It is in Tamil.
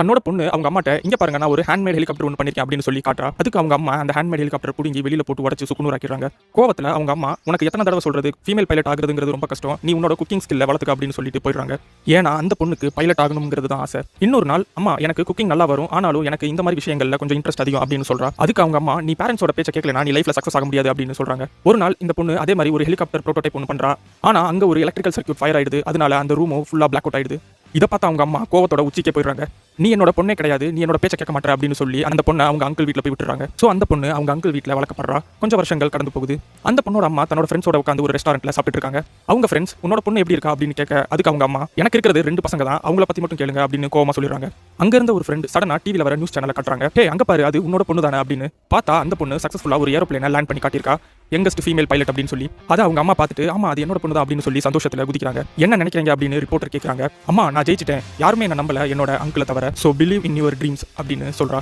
தன்னோட பொண்ணு அவங்க அம்மாட்ட இங்க பாருங்க நான் ஒரு ஹேண்ட்மேட் ஹெலிகாப்டர் ஒன்று பண்ணிருக்கேன் அப்படின்னு சொல்லி காட்டுறா. அதுக்கு அவங்க அம்மா அந்த ஹேண்ட்மேட் ஹெலிகாப்டர் புடுங்கி வெளியில போட்டு உடச்சு சுக்குநூறாக்கிறாங்க. கோவத்துல அவங்க அம்மா உனக்கு எத்தனை தடவை சொல்றது ஃபீமேல் பைலட் ஆகுறதுங்கிறது ரொம்ப கஷ்டம், நீ உன்னோட குக்கிங் ஸ்கில்ல வளர்த்துக்க அப்படின்னு சொல்லிட்டு போயிடுறாங்க. ஏன்னா அந்த பொண்ணுக்கு பைலட் ஆகணுங்கிறது தான் ஆசை. இன்னொரு நாள் அம்மா எனக்கு குக்கிங் நல்லா வரும், ஆனாலும் எனக்கு இந்த மாதிரி விஷயங்கள்ல கொஞ்சம் இன்ட்ரெஸ்ட் அதிகம் அப்படின்னு சொல்றா. அதுக்கு அவங்க அம்மா நீ பேரண்ட்ஸோட பேச்ச கேட்கலனா நீ லைஃப்ல சக்சஸ் ஆக முடியாது அப்படின்னு சொல்றாங்க. ஒரு நாள் இந்த பொண்ணு அதே மாதிரி ஒரு ஹெலிகாப்டர் ப்ரோட்டோடைப் ஒன்று பண்றா. ஆனா அங்க ஒரு எலக்ட்ரிக்கல் சர்க்யூட் ஃபயர் ஆயிடுது. அதனால அந்த ரூமும் ஃபுல்லா பிளாக் அவுட் ஆயிடுது. இதை பார்த்து அவங்க அம்மா கோவத்தோட உச்சிக்கே போயிடுறாங்க. நீ என்னோட பொண்ணே கிடையாது, நீ என்னோட பேச்ச கேட்க மாட்டே அப்படின்னு சொல்லி அந்த பொண்ணை அவங்க அங்கிள் வீட்டில் போய் விட்டுறாங்க. ஸோ அந்த பொண்ணு அவங்க அங்கிள் வீட்டில் வளர்க்கப்படுறா. கொஞ்சம் வருஷங்கள் கடந்து போகுது. அந்த பொண்ணோட அம்மா தன்னோட ஃப்ரெண்ட்ஸோட உட்காந்து ஒரு ரெஸ்டாரண்ட்ல சாப்பிட்டு இருக்காங்க. அவங்க ஃப்ரெண்ட்ஸ் உன்னோட பொண்ணு எப்படி இருக்கா அப்படின்னு கேட்க அதுக்கு அவங்க அம்மா எனக்கு இருக்கிறது 2 பசங்க தான், அவங்கள பத்தி மட்டும் கேளுங்க அப்படின்னு கோவமா சொல்லிடுறாங்க. அங்க இருந்த ஒரு ஃப்ரெண்ட் சடனா டிவில வர நியூஸ் சேனலை காட்டுறாங்க. ஹே அங்க பாரு அது உன்னோட பொண்ணு தானே அப்படின்னு. பார்த்தா அந்த பொண்ணு சக்சஸ்ஃபுல்லா ஒரு ஏரோப்ளேனை லேண்ட் பண்ணி காட்டியிருக்கா, யங்கஸ்ட் ஃபீமேல் பைலட் அப்படின்னு சொல்லி. அதை அவங்க அம்மா பார்த்துட்டு ஆமா அது என்னோட பொண்ணு தான் அப்படின்னு சொல்லி சந்தோஷத்துல குதிக்கிறாங்க. என்ன நினைக்கிறீங்க அப்படின்னு ரிப்போர்ட்டர் கேட்கறாங்க. அம்மா நான் ஜெயிச்சிட்டேன், யாருமே என்ன நம்பல என்னோட அங்கிளை தவிர, so believe in your dreams அப்படின்னு சொல்றா.